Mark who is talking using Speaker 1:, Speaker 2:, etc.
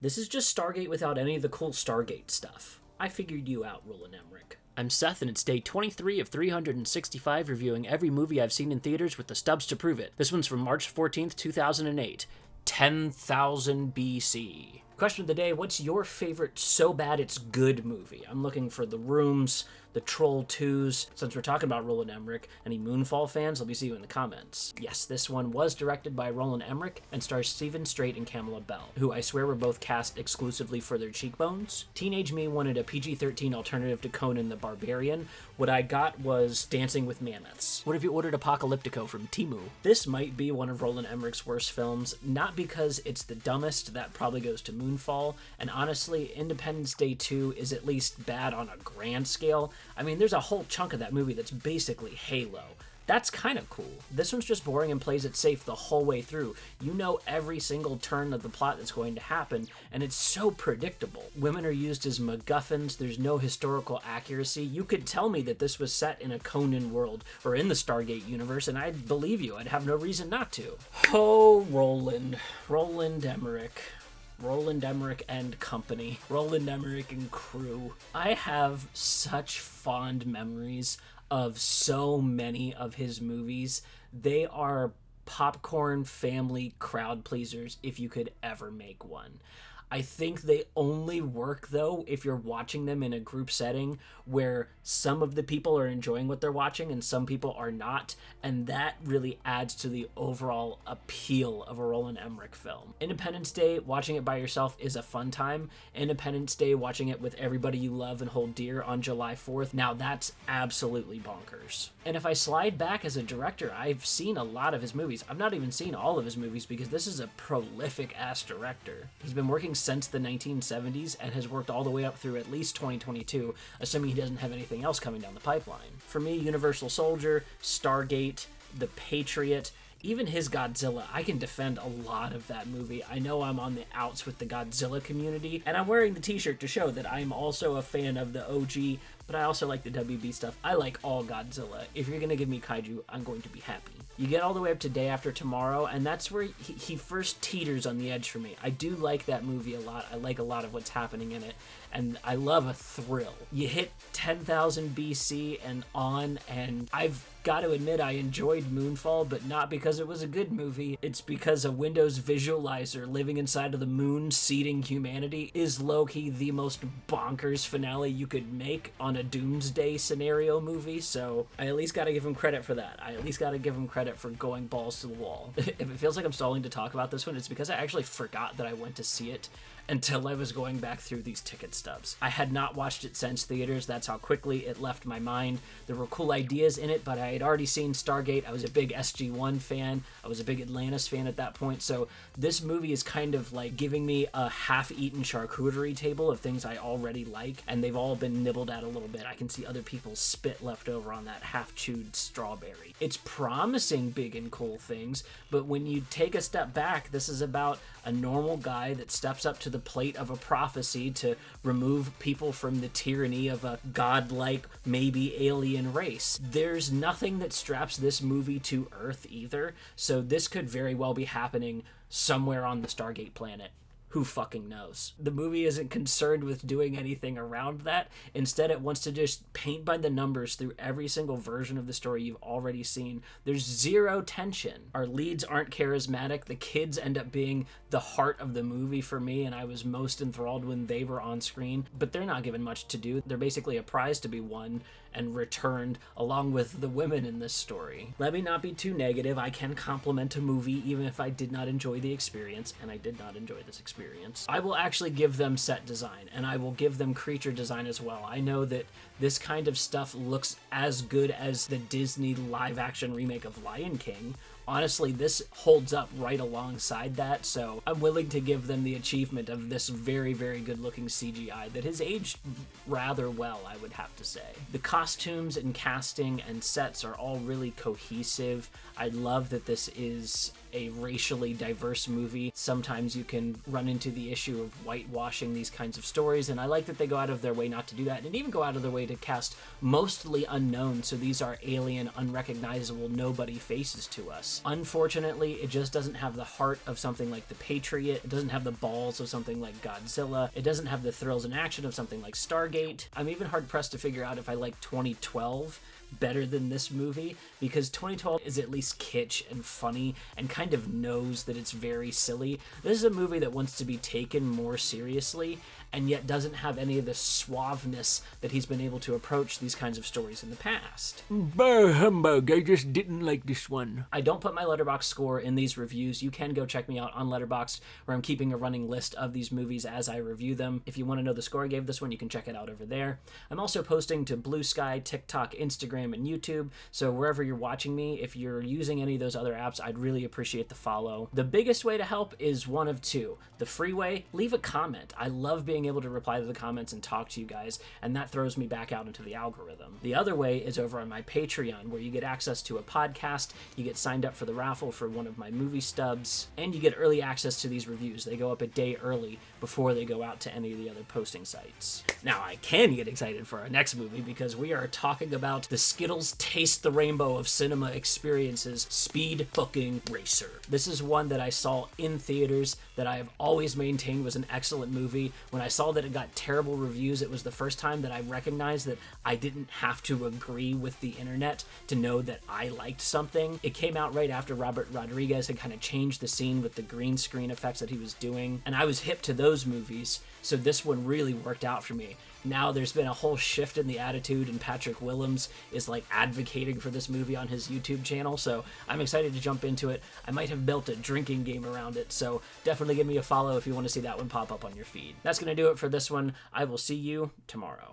Speaker 1: This is just Stargate without any of the cool Stargate stuff. I figured you out, Roland Emmerich. I'm Seth, and it's day 23 of 365 reviewing every movie I've seen in theaters with the stubs to prove it. This one's from March 14th, 2008. 10,000 BC. Question of the day, what's your favorite so bad it's good movie? I'm looking for The Rooms, The Troll 2s. Since we're talking about Roland Emmerich, any Moonfall fans, let me see you in the comments. Yes, this one was directed by Roland Emmerich and stars Stephen Strait and Camilla Bell, who I swear were both cast exclusively for their cheekbones. Teenage me wanted a PG-13 alternative to Conan the Barbarian. What I got was Dancing with Mammoths. What if you ordered Apocalyptico from Temu? This might be one of Roland Emmerich's worst films, not because it's the dumbest, that probably goes to Moonfall, and honestly, Independence Day 2 is at least bad on a grand scale. I mean, there's a whole chunk of that movie that's basically Halo. That's kind of cool. This one's just boring and plays it safe the whole way through. You know every single turn of the plot that's going to happen, and it's so predictable. Women are used as MacGuffins, there's no historical accuracy. You could tell me that this was set in a Conan world, or in the Stargate universe, and I'd believe you. I'd have no reason not to. Oh, Roland Emmerich. Roland Emmerich and company. Roland Emmerich and crew. I have such fond memories of so many of his movies. They are popcorn family crowd pleasers if you could ever make one. I think they only work, though, if you're watching them in a group setting where some of the people are enjoying what they're watching and some people are not, and that really adds to the overall appeal of a Roland Emmerich film. Independence Day, watching it by yourself is a fun time. Independence Day, watching it with everybody you love and hold dear on July 4th, now that's absolutely bonkers. And if I slide back as a director, I've seen a lot of his movies. I've not even seen all of his movies because this is a prolific-ass director. He's been working since the 1970s and has worked all the way up through at least 2022, assuming he doesn't have anything else coming down the pipeline. For me, Universal Soldier, Stargate, The Patriot, even his Godzilla, I can defend a lot of that movie. I know I'm on the outs with the Godzilla community, and I'm wearing the t-shirt to show that I'm also a fan of the OG, but I also like the WB stuff. I like all Godzilla. If you're gonna give me kaiju, I'm going to be happy. You get all the way up to Day After Tomorrow, and that's where he first teeters on the edge for me. I do like that movie a lot. I like a lot of what's happening in it, and I love a thrill. You hit 10,000 BC and on, and I've got to admit I enjoyed Moonfall, but not because it was a good movie. It's because a Windows visualizer living inside of the moon seeding humanity is low-key the most bonkers finale you could make on a doomsday scenario movie, so I at least gotta give him credit for that. I at least gotta give him credit for going balls to the wall. If it feels like I'm stalling to talk about this one, it's because I actually forgot that I went to see it until I was going back through these ticket stubs. I had not watched it since theaters. That's how quickly it left my mind. There were cool ideas in it, but I had already seen Stargate. I was a big SG-1 fan. I was a big Atlantis fan at that point. So this movie is kind of like giving me a half-eaten charcuterie table of things I already like, and they've all been nibbled at a little bit. I can see other people's spit left over on that half-chewed strawberry. It's promising big and cool things, but when you take a step back, this is about a normal guy that steps up to the plate of a prophecy to remove people from the tyranny of a godlike, maybe alien race. There's nothing that straps this movie to Earth either, so this could very well be happening somewhere on the Stargate planet. Who fucking knows? The movie isn't concerned with doing anything around that. Instead, it wants to just paint by the numbers through every single version of the story you've already seen. There's zero tension. Our leads aren't charismatic. The kids end up being the heart of the movie for me, and I was most enthralled when they were on screen. But they're not given much to do. They're basically a prize to be won and returned along with the women in this story. Let me not be too negative. I can compliment a movie even if I did not enjoy the experience, and I did not enjoy this experience. I will actually give them set design, and I will give them creature design as well. I know that this kind of stuff looks as good as the Disney live-action remake of Lion King. Honestly, this holds up right alongside that, so I'm willing to give them the achievement of this very, very good-looking CGI that has aged rather well, I would have to say. The costumes and casting and sets are all really cohesive. I love that this is a racially diverse movie. Sometimes you can run into the issue of whitewashing these kinds of stories, and I like that they go out of their way not to do that, and even go out of their way to cast mostly unknown, so these are alien, unrecognizable, nobody faces to us. Unfortunately, it just doesn't have the heart of something like The Patriot. It doesn't have the balls of something like Godzilla. It doesn't have the thrills and action of something like Stargate. I'm even hard-pressed to figure out if I like 2012 better than this movie, because 2012 is at least kitsch and funny and kind of knows that it's very silly. This is a movie that wants to be taken more seriously and yet doesn't have any of the suaveness that he's been able to approach these kinds of stories in the past.
Speaker 2: Bah humbug, I just didn't like this one.
Speaker 1: I don't put my Letterboxd score in these reviews. You can go check me out on Letterboxd, where I'm keeping a running list of these movies as I review them. If you want to know the score I gave this one, you can check it out over there. I'm also posting to Blue Sky, TikTok, Instagram, and YouTube, so wherever you're watching me, if you're using any of those other apps, I'd really appreciate the follow. The biggest way to help is one of two. The free way, leave a comment. I love being able to reply to the comments and talk to you guys, and that throws me back out into the algorithm. The other way is over on my Patreon, where you get access to a podcast, you get signed up for the raffle for one of my movie stubs, and you get early access to these reviews. They go up a day early before they go out to any of the other posting sites. Now, I can get excited for our next movie, because we are talking about the Skittles Taste the Rainbow of cinema experiences, Speed Fucking Racer. This is one that I saw in theaters that I have always maintained was an excellent movie. When I saw that it got terrible reviews, it was the first time that I recognized that I didn't have to agree with the internet to know that I liked something. It came out right after Robert Rodriguez had kind of changed the scene with the green screen effects that he was doing, and I was hip to those movies, so this one really worked out for me. Now there's been a whole shift in the attitude, and Patrick Willems is like advocating for this movie on his YouTube channel, so I'm excited to jump into it. I might have built a drinking game around it, so definitely give me a follow if you want to see that one pop up on your feed. That's going to do it for this one. I will see you tomorrow.